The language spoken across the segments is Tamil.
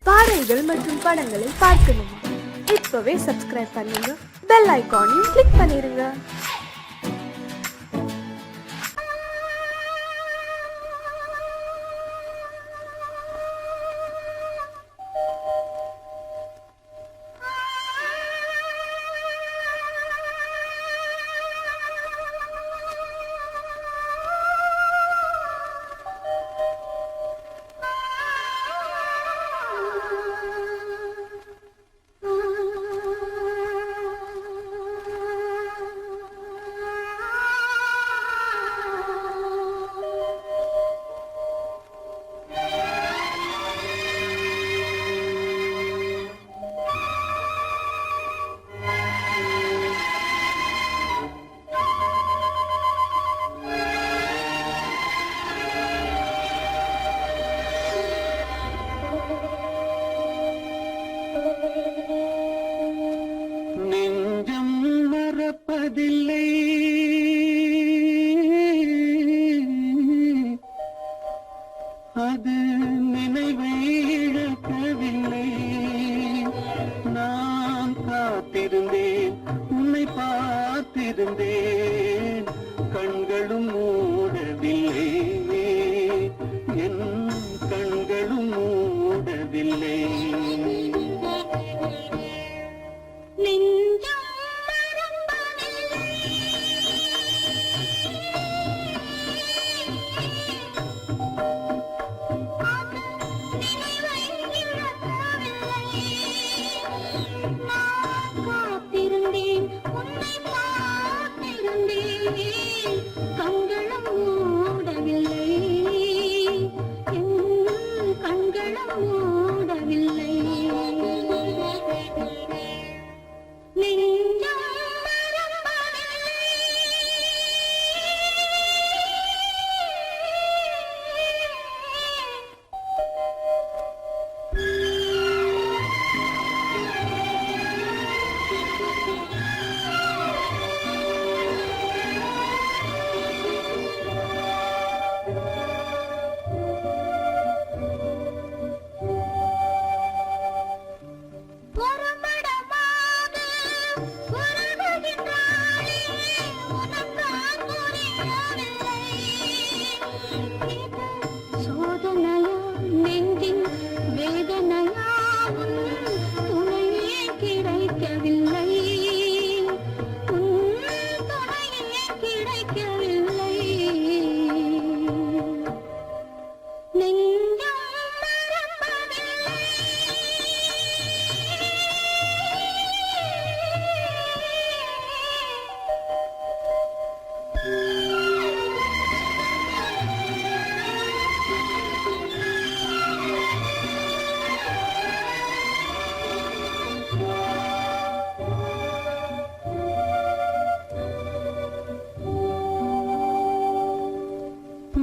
பாடல்கள் மற்றும் படங்களை பார்க்கணுமா? இப்பவே சப்ஸ்கிரைப் பண்ணுங்க, பெல் ஐகானையும் கிளிக் பண்ணிருங்க. நெஞ்சம் மறப்பதில்லை, அது நினைவை இழக்கவில்லை. நான் காத்திருந்தேன், உன்னை பார்த்திருந்தேன், கண்களும் மூடவில்லை, என் கண்களும் மூடவில்லை.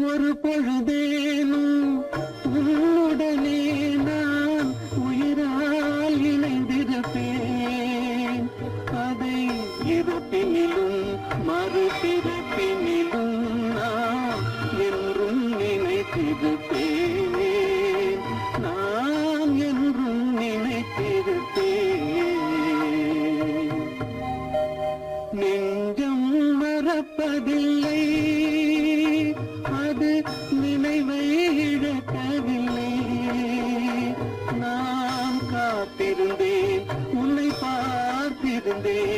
ஒரு பொழுதேனும் உன்னுடனே நான் உயிரால் இணைந்திருப்பேன். அதை இருப்பினிலும் மறுபிறப்பினிலும் நான் என்றும் நினைத்திருப்பேன், நான் என்றும் நினைத்திருப்பேன். நெஞ்சம் மறப்பதில்லை, அது நினைவை இழக்கவில்லை. நான் காத்திருந்தேன், உன்னை பார்த்திருந்தேன்,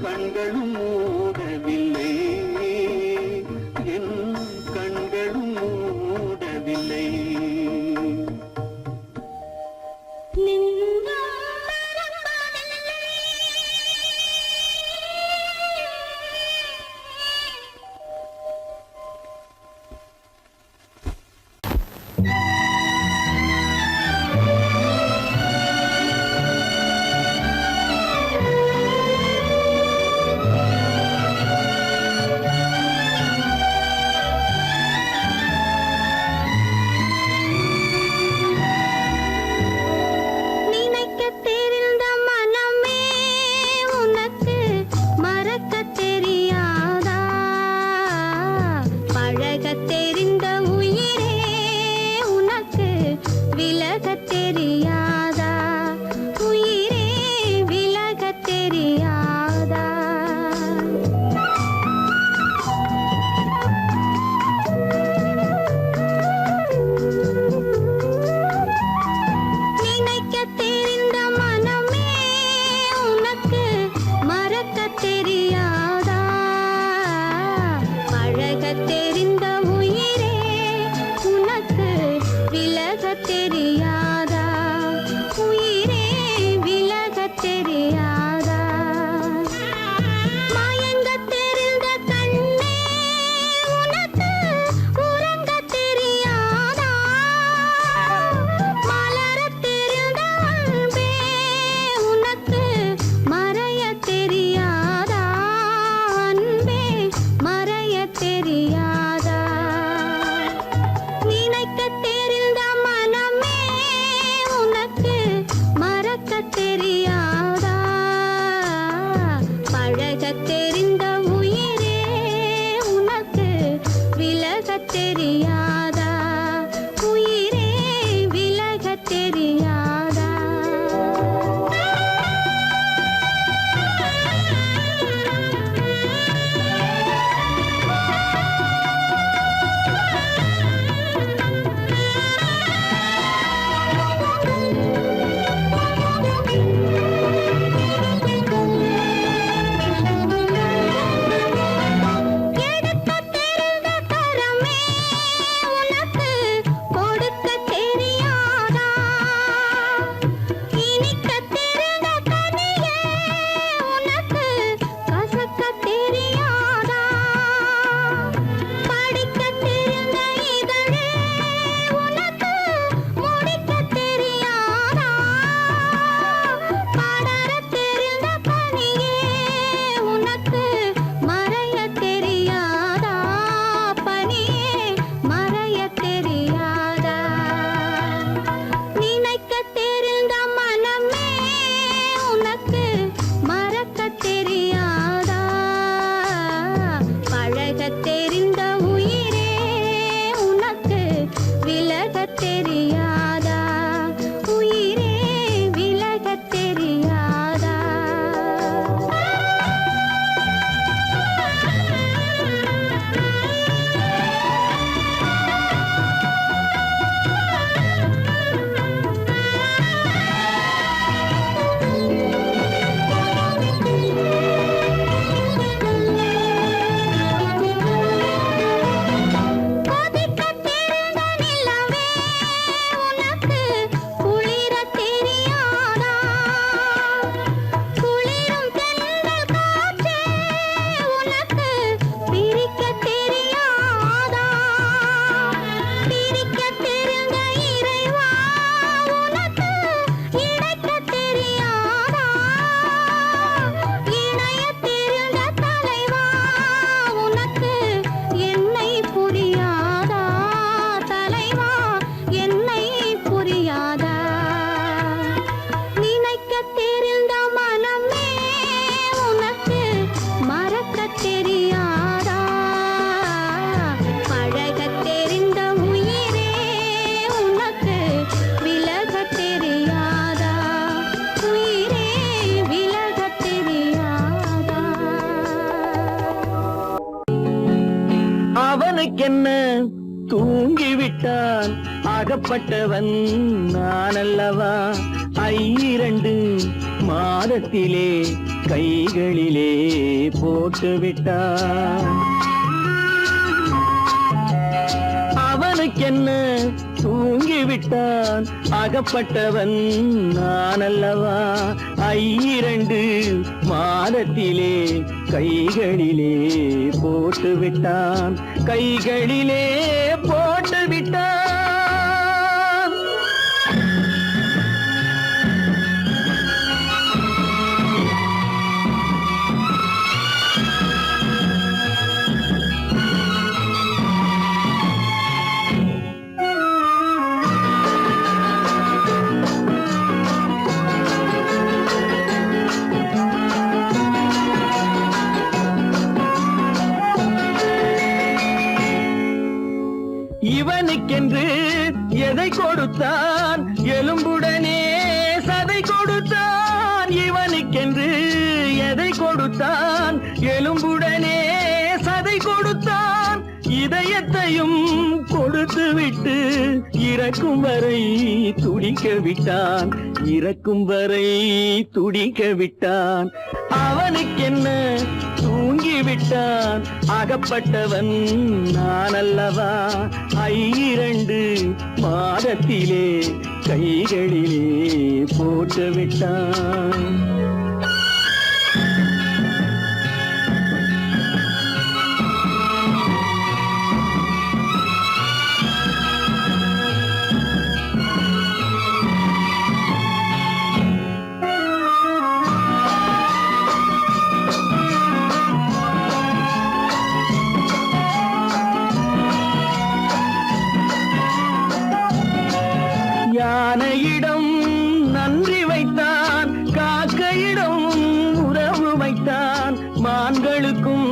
கண்களும் மூடவில்லை, என் கண்களும் மூடவில்லை. அவனுக்கென்ன தூங்கிவிட்டான் அகப்பட்டவன் நான் அல்லவா 2 மாதத்திலே கைகளிலே போட்டு விட்டான் அவனுக்கென்ன தூங்கிவிட்டான் அகப்பட்டவன் நான் அல்லவா 2 மாதத்திலே கைகளிலே போட்டு விட்டான் கைகளிலே போட்டு விட்டான் இவனுக்கென்று எதை கொடுத்தான் எலும்புடனே சதை கொடுத்தான் இவனுக்கென்று எதை கொடுத்தான் எலும்புடனே சதை கொடுத்தான் இதயத்தையும் கொடுத்து விட்டு இறக்கும் வரை துடிக்க விட்டான் இறக்கும் வரை துடிக்க விட்டான் அவனுக்கென்ன தூங்கிவிட்டான் அகப்பட்டவன் நான் அல்லவா 2 மாதத்திலே கைகளிலே போட்டு விட்டான் யானையிடம் நன்றி வைத்தான் காக்கையிடம் உறவு வைத்தான் மான்களுக்கும்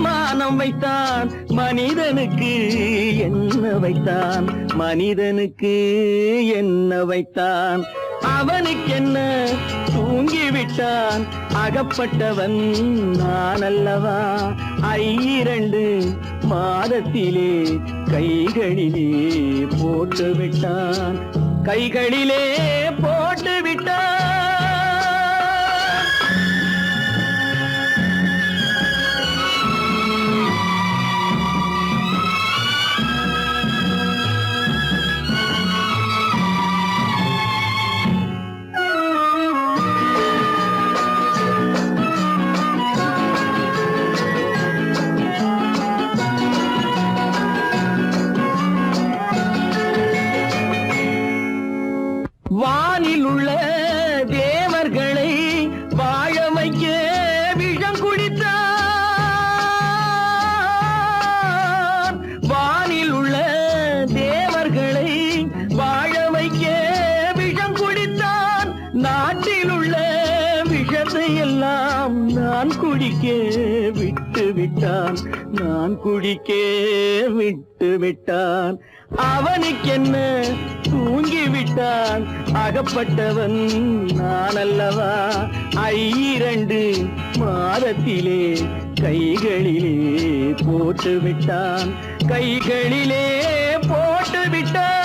மானம் வைத்தான் மனிதனுக்கு என்ன வைத்தான் மனிதனுக்கு என்ன வைத்தான் அவனுக்கென்ன தூங்கிவிட்டான் அகப்பட்டவன் நான் அல்லவா 2 மாதத்திலே கைகளிலே போட்டு விட்டான் கைகளிலே போட்டு விட்டான் வானில் உள்ள தேவர்களை வாழ வைக்க விஷம் குடித்தான் வானில் உள்ள தேவர்களை வாழ வைக்க விஷம் குடித்தான் நாட்டில் உள்ள விஷத்தை எல்லாம் நான் குடிக்க விட்டு விட்டான் நான் குடிக்க விட்டு விட்டான் அவனுக்கென்ன தூங்கிவிட்டான் அகப்பட்டவன் நான் அல்லவா 2 மாதத்திலே கைகளிலே போட்டு விட்டான் கைகளிலே போட்டு விட்டான்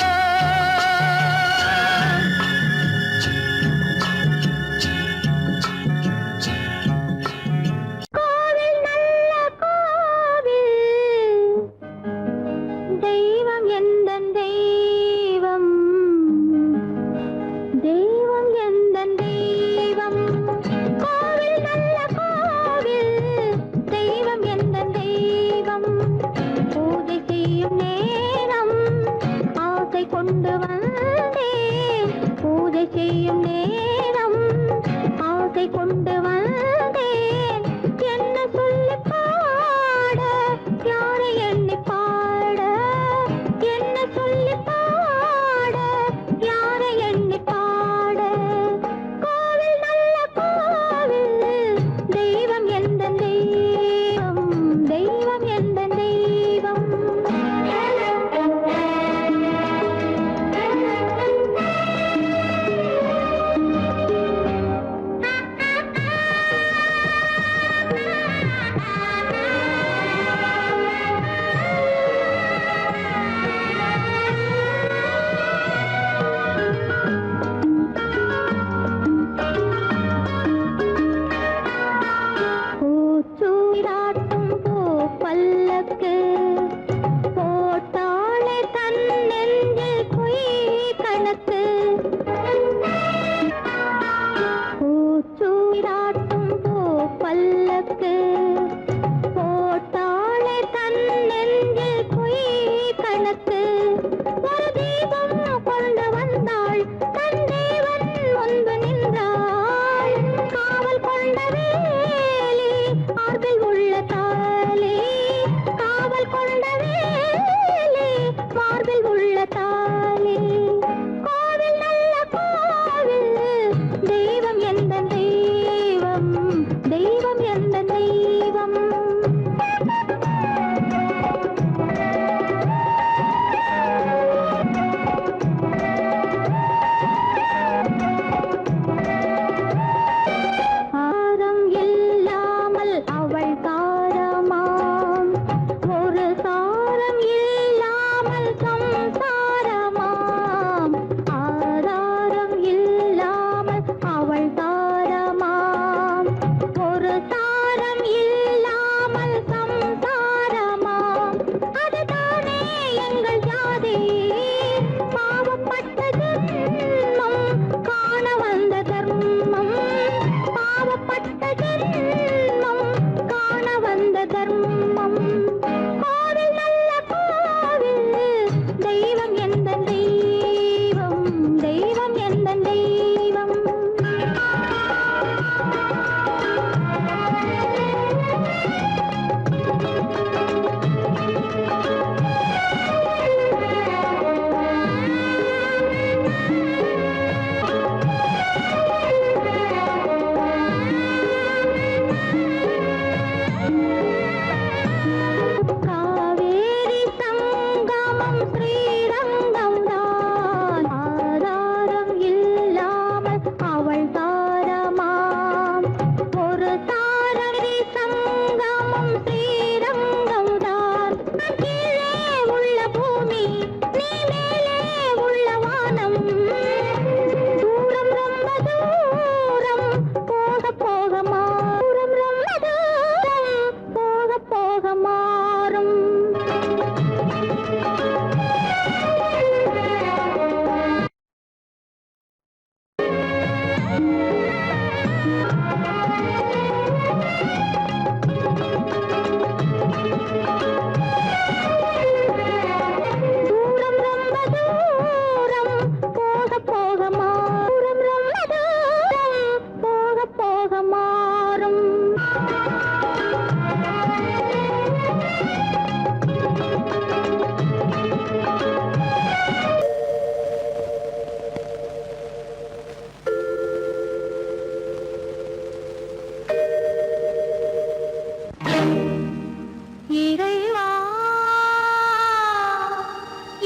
இறைவா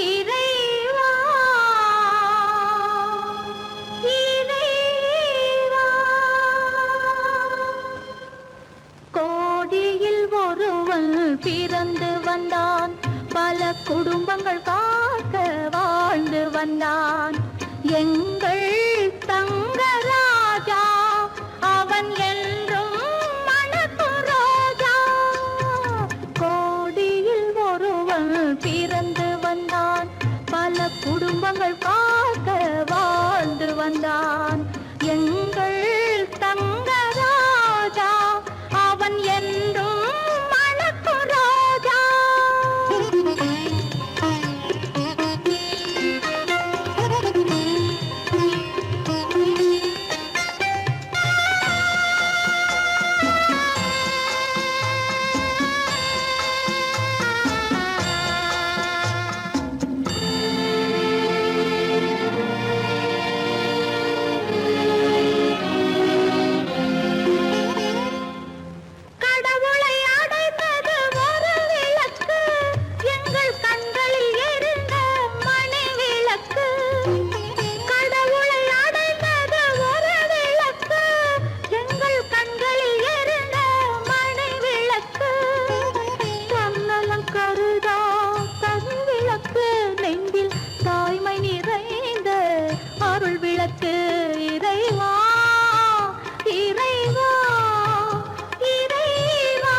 இறைவா இறைவா கோடியில் ஒருவன் பிறந்து வந்தான் பல குடும்பங்கள் காக்க வாழ்ந்து வந்தான் எங்கள் தங்கராஜா அவன் என்றும் மணக்கும் ரோஜா கோடியில் ஒருவன் பிறந்து வந்தான் பல குடும்பங்கள் காக்க வாழ்ந்து வந்தான் எங்கள் தங்கராஜா அவன் என்றும் மணக்கும் ரோஜா கடவுளை அடைந்தது ஒரு விளக்கு எங்கள் கண்களில் எரிந்த மணி விளக்கு கடவுளை அடைந்தது ஒரு விளக்கு எங்கள் கண்களில் எரிந்த மணி விளக்கு தன்னலம் கருதா தன் விளக்கு நெஞ்சில் தாய்மை நிறைந்த அருள் விளக்கு இறைவா இறைவா இறைவா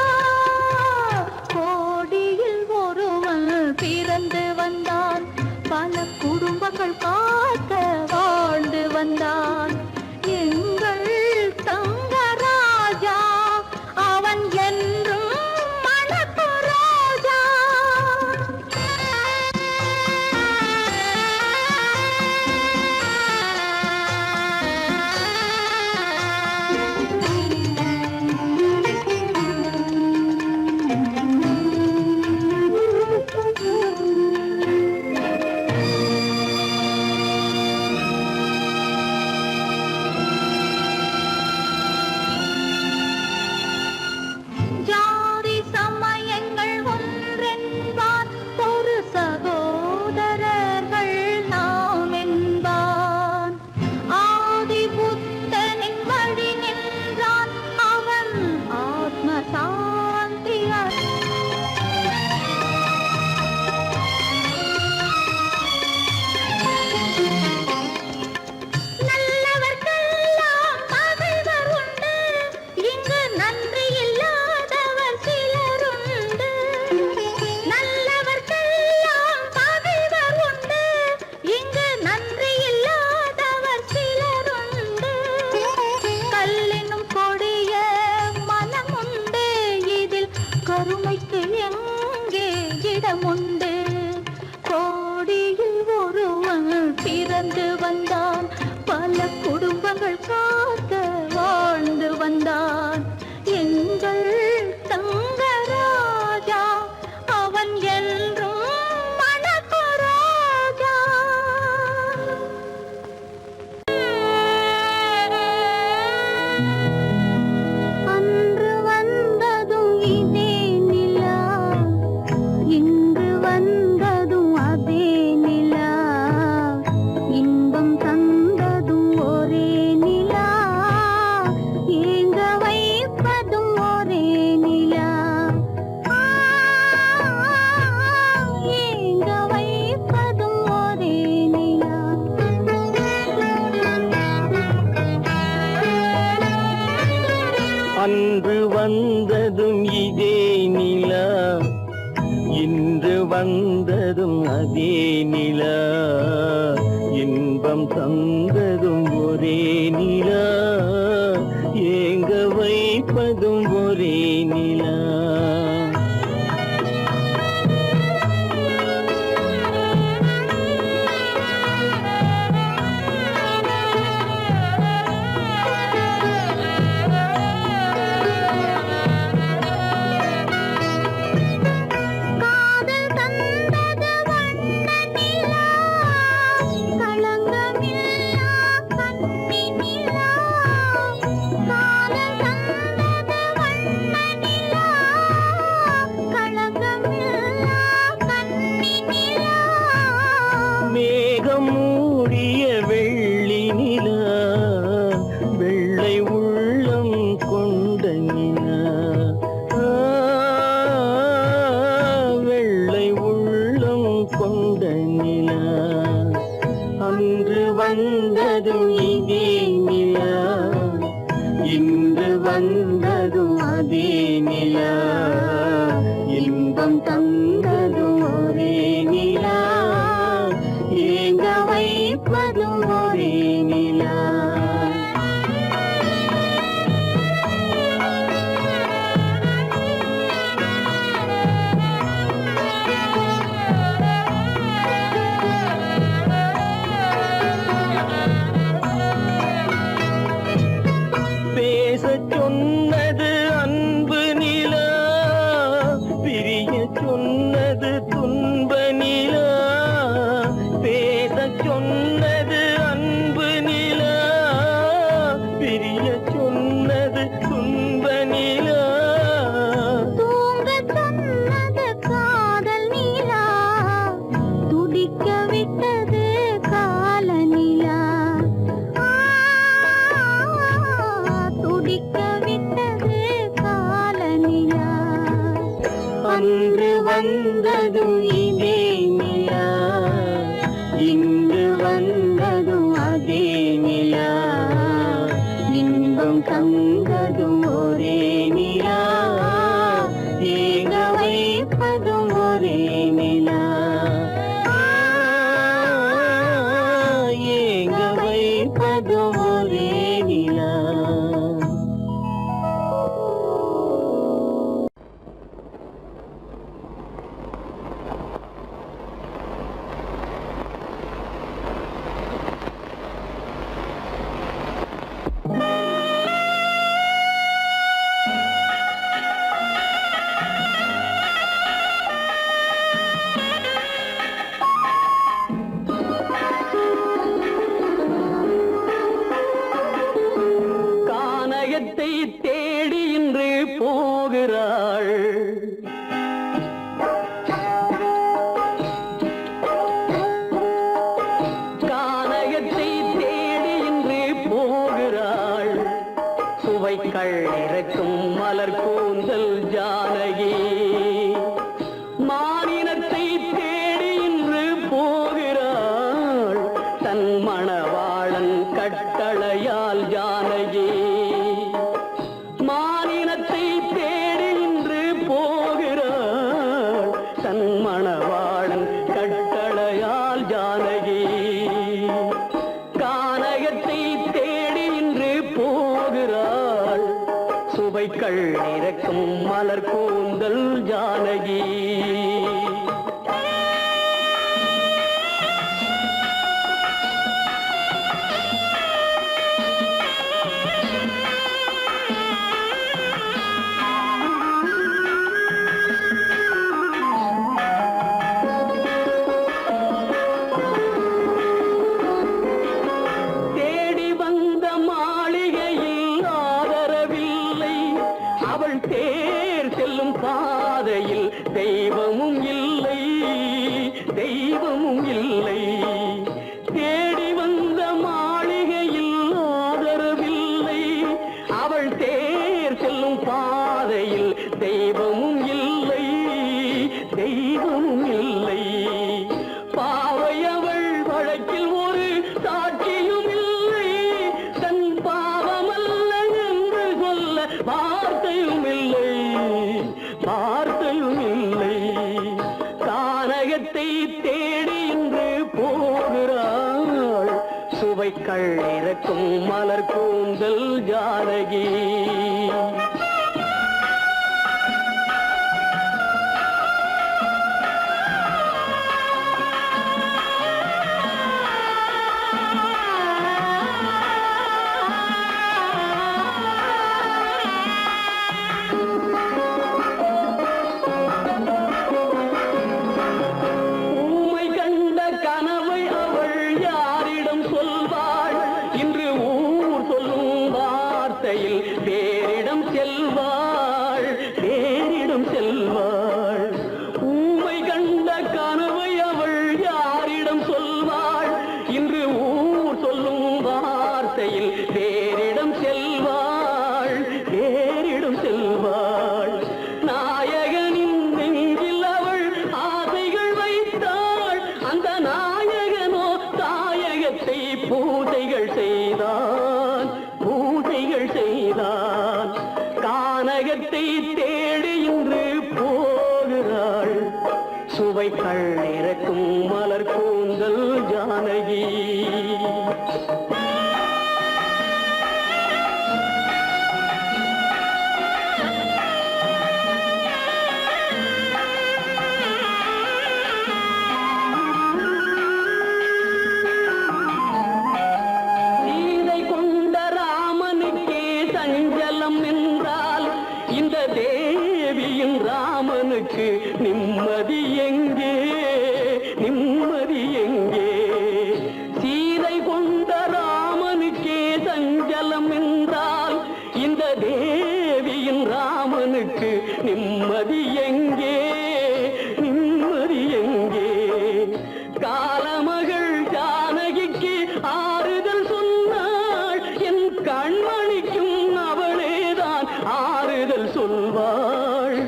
கோடியில் ஒருவன் பிறந்து வந்தான் பல குடும்பங்கள் காக்க வாழ்ந்து வந்தான் எங்கள் தங்கராஜா அவன் என்றும் மணக்கும் ரோஜா ஜாதி சமயங்கள் ஒன்றென்பான் ஒரு சகோதரர்கள் நாம் என்பான் ஆதி புத்தனின் வழி நின்றான் அவன் ஆத்ம சாந்தி நல்லவர்க்கெல்லாம் பகைவர் உண்டு இங்கு நன்றி இல்லாதவர் சிலருண்டு நல்லவர்க்கெல்லாம் பகைவர் உண்டு இங்கு நன்றி இல்லாதவர் சிலருண்டு கல்லினும் கொடிய மனம் உண்டு இதில் கருமைக்கு எங்கே இடமுண்டு கோடியில் ஒருவன் பிறந்து வந்தான் பல குடும்பங்கள் காக்க வாழ்ந்து வந்தான் எங்கள் தங்கராஜா அவன் என்றும் மணக்கும் ரோஜா அன்று வந்ததும் இதே நிலா இன்று வந்ததும் அதே நிலா இன்பம் தந்ததும் ஒரே நிலா ஏங்க வைப்பதும் ஒரே நிலா ஏங்க வைப்பதும் ஒரே நிலா அன்று வந்ததும் இதே நிலா இன்று வந்ததும் அதே நிலா இன்பம் தந்ததும் ஒரே நிலா நிலா வெள்ளை உள்ளம் கொண்ட நிலா வெள்ளை உள்ளம் கொண்ட நிலா அன்று வந்ததும் இதே நிலா இன்று வந்ததும் அதே நிலா இன்பம் தந்ததும் ஒரே நிலா ஏங்க வைப்பதும் ஒரே நிலா பேசச் சொன்னது அன்பு நிலா பிரிய சொன்னது துன்ப நிலா பேசச் சொன்னது அன்பு நிலா பிரிய சொன்னது துன்ப நிலா தூங்கச் சொன்னது காதல் நிலா துடிக்க விட்டது கால நிலா துடிக்க விட்டது கால நிலா அன்று வந்ததும் இதே நிலா இன்று வந்ததும் அதே நிலா இன்பம் தந்ததும் ஒரே நிலா ஏங்க வைப்பதும் ஒரே நிலா ஏங்க வைப்பதும் ஒரே நிலா கானகத்தை தேடி இன்று போகிறாள் கானகத்தை தேடி இன்று போகிறாள் சுவைக்கள் இறக்கும் மலர் கூந்தல் ஜானகி மானினத்தை தேடி இன்று போகிறாள் தன் மணவாளன் கட்டளையால் ஜானகி மானினத்தை தேடி இன்று போகிறாள் தன் மணவாளன் கட்டளையால் ஜானகி கானகத்தை தேடி இன்று போகிறாள் சுவைக்கள் இறக்கும் மலர் கூந்தல் ஜானகி தேடி வந்த மாளிகையில் ஆதரவில்லை அவள் தேர் செல்லும் பாதையில் தெய்வமும் இல்லை தெய்வமும் இல்லை தேடி வந்த மாளிகையில் ஆதரவில்லை அவள் தேர் செல்லும் பாதையில் தெய்வமும் இல்லை தெய்வமும் இல்லை பாவை அவள் வழக்கில் ஒரு சாட்சியும் இல்லை தன் பாவமல்ல என்று சொல்ல வார்த்தையும் இல்லை வார்த்தையும் இல்லை கானகத்தை தேடி இன்று போகிறாள் சுவைக்கள் இறக்கும் மலர் கூந்தல் ஜானகி ஊமை கண்ட கனவை அவள் யாரிடம் சொல்வாள் இன்று ஊர் சொல்லும் வார்த்தையில் வேறிடம் செல்வாள் ஆசையில் வேறிடம் செல்வாள், வேறிடம் செல்வாள். நாயகனின் நெஞ்சில் அவள் ஆசைகள் வைத்தாள். அந்த நாயகனோ தாயகத்தை பூசைகள் செய்தான், பூசைகள் செய்தான். கானகத்தை தேடி இன்று போகிறாள். சுவைகள் இறக்கும் மலர் கூந்தல் ஜானகி. சீதை கொண்ட ராமனுக்கே சஞ்சலம் என்றால் இந்த தேவியின் ராமனுக்கு நிம்மதி எங்கே, நிம்மதி எங்கே? சீதை கொண்ட ராமனுக்கே சஞ்சலம் என்றால் இந்த தேவியின் ராமனுக்கு நிம்மதி எங்கே, நிம்மதி எங்கே? காலமகள் ஜானகிக்கு ஆறுதல் சொன்னாள். என் கண்மணிக்கும் அவளேதான் ஆறுதல் சொல்வாள்,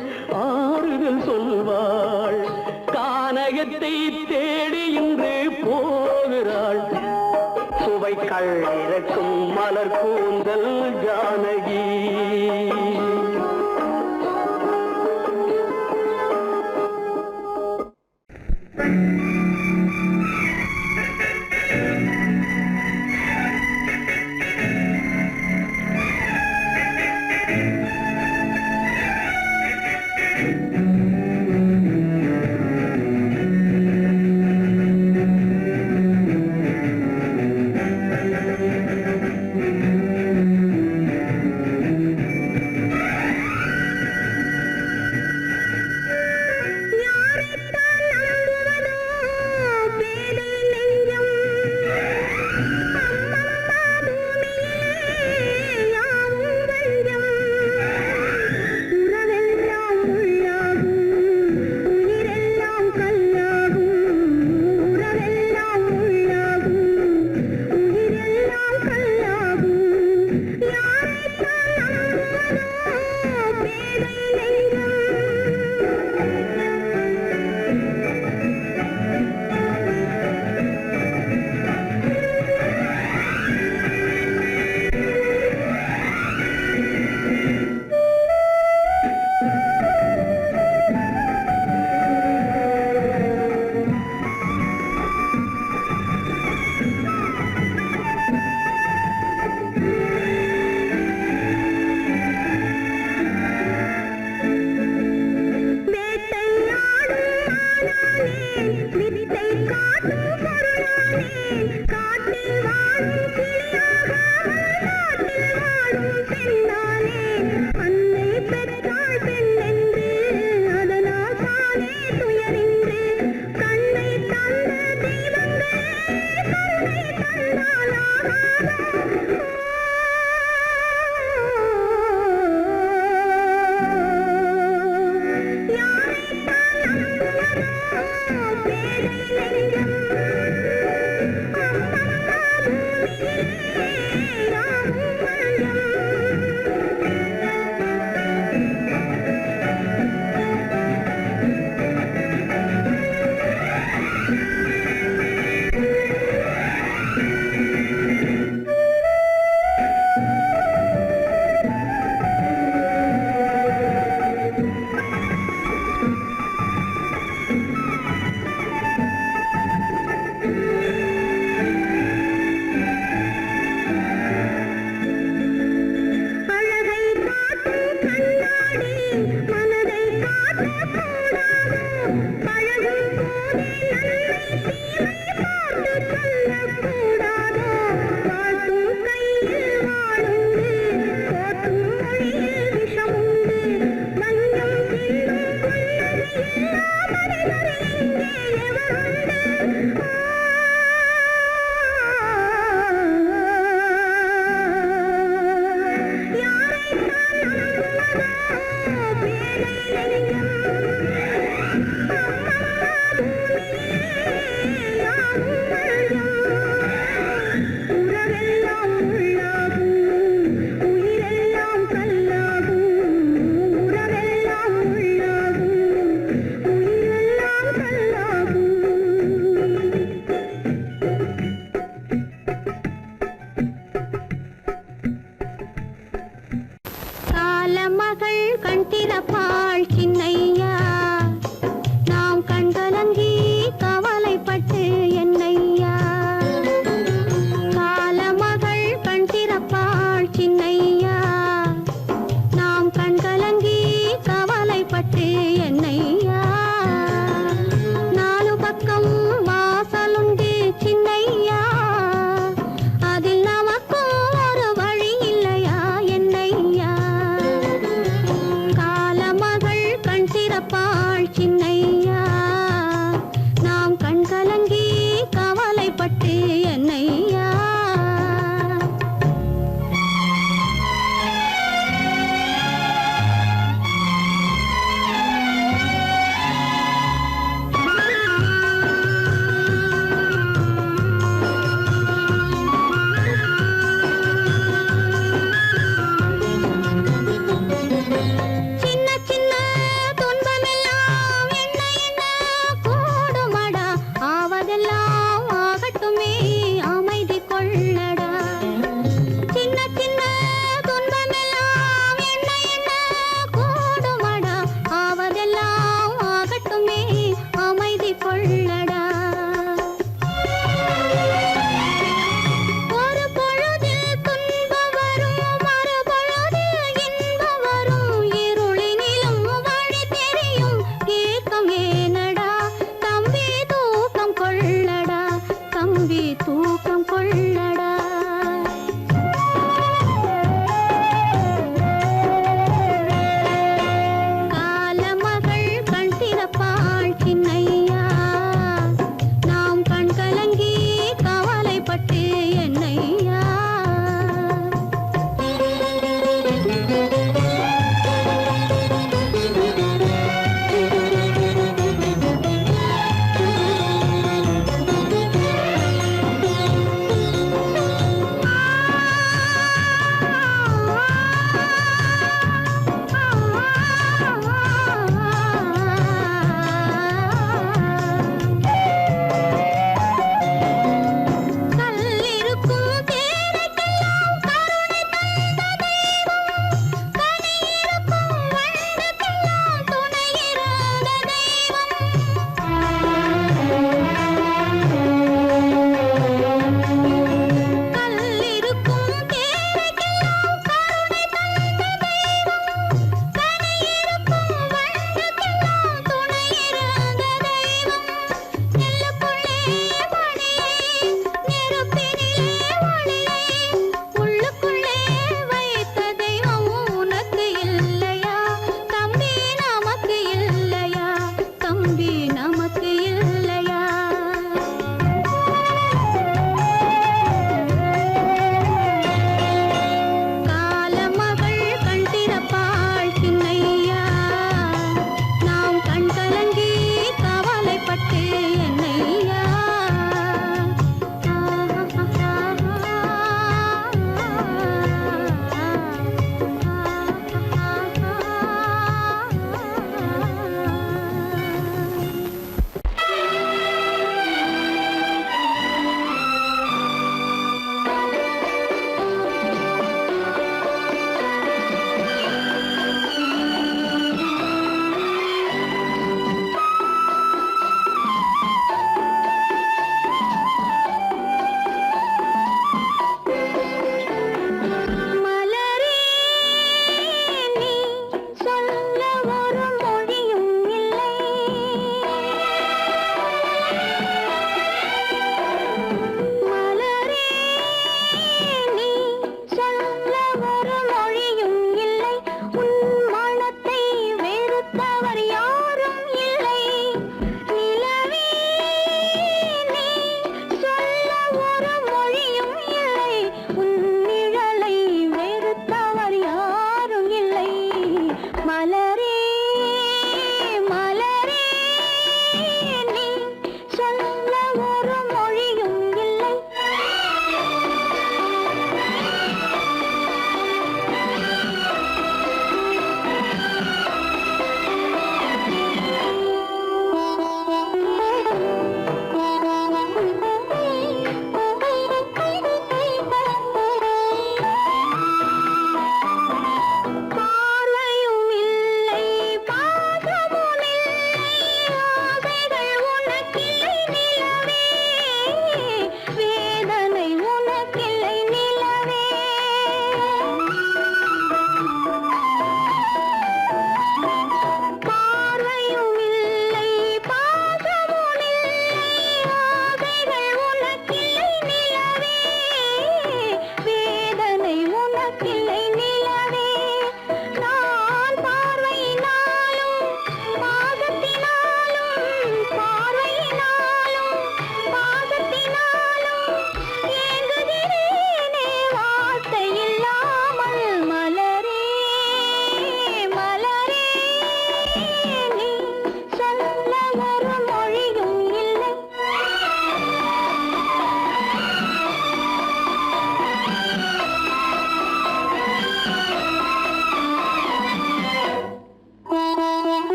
ஆறுதல் சொல்வாள். கானகத்தை தேடி இன்று போகிறாள். சுவைகள் இறக்கும் மலர் கூந்தல் ஜானகி.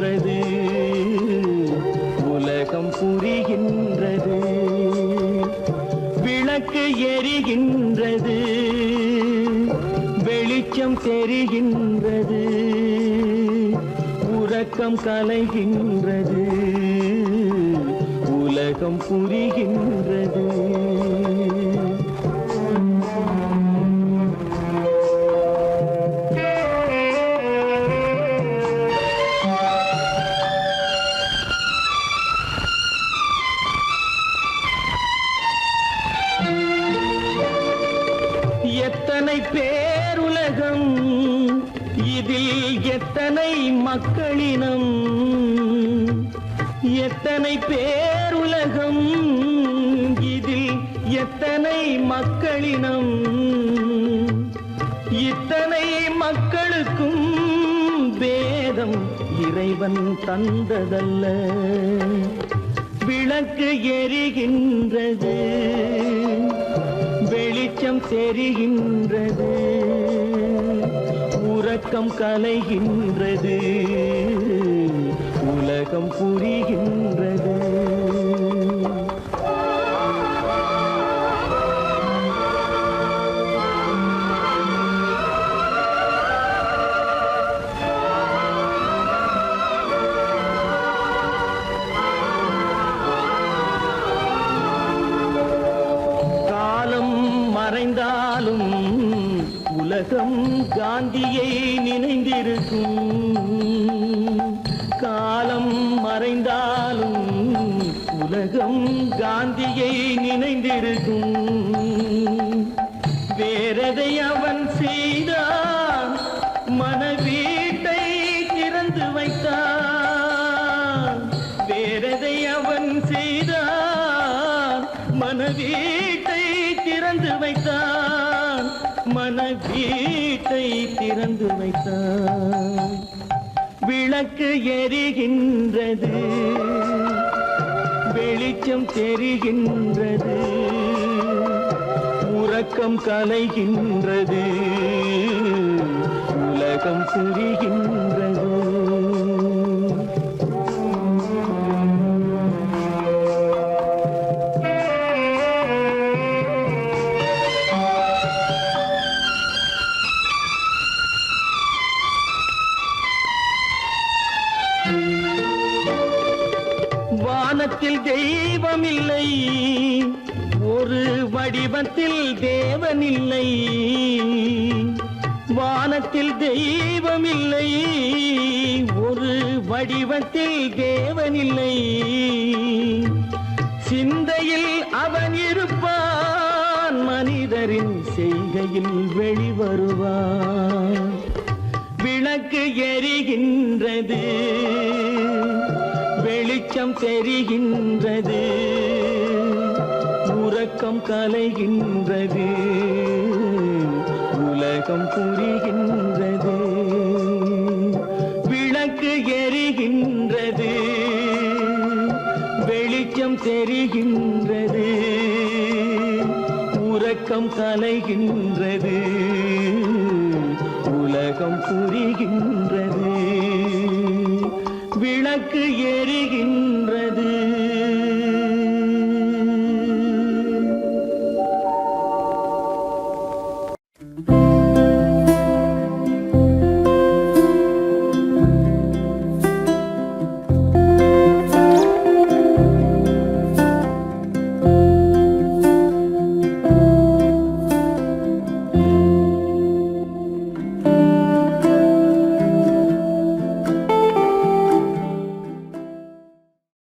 கலைகின்றது, உலகம் புரிகின்றது. விளக்கு எரிகின்றது, வெளிச்சம் தெரிகின்றது, உறக்கம் கலைகின்றது, உலகம் புரிகின்றது. எத்தனை பேருலகம், இதில் எத்தனை மக்களினம், எத்தனை பேருலகம், இதில் எத்தனை மக்களினம், இத்தனை மக்களுக்கும் வேதம் இறைவன் தந்ததல்ல. விளக்கு எரிகின்றது, வெளிச்சம் தெரிகின்றது, உறக்கம் கலைகின்றது, உலகம் புரிகின்றது. மறைந்தாலும் உலகம் காந்தியை நினைந்திருக்கும். காலம் மறைந்தாலும் உலகம் காந்தியை நினைந்திருக்கும். வேறதை அவன் செய்தான், மனவீட்டை திறந்து வைத்தான். வேறதை அவன் செய்தான், மனவீட்டை திறந்து வைத்தான், மனவீட்டை திறந்து வைத்தான். விளக்கு எரிகின்றது, வெளிச்சம் தெரிகின்றது, உறக்கம் கலைகின்றது, உலகம் புரிகின்றது. வானத்தில் தெய்வமில்லை, ஒரு வடிவத்தில் தேவனில்லை. வானத்தில் தெய்வமில்லை, ஒரு வடிவத்தில் தேவனில்லை. சிந்தையில் அவன் இருப்பான், மனிதரின் செய்கையில் வெளிவருவான். விளக்கு எரிகின்றது, வெளிச்சம் தெரிகின்றது, உறக்கம் கலைகின்றது, உலகம் புரிகின்றது. விளக்கு எரிகின்றது, வெளிச்சம் தெரிகின்றது, உறக்கம் கலைகின்றது, உலகம் புரிகின்றது. விளக்கு எரிகின்றது.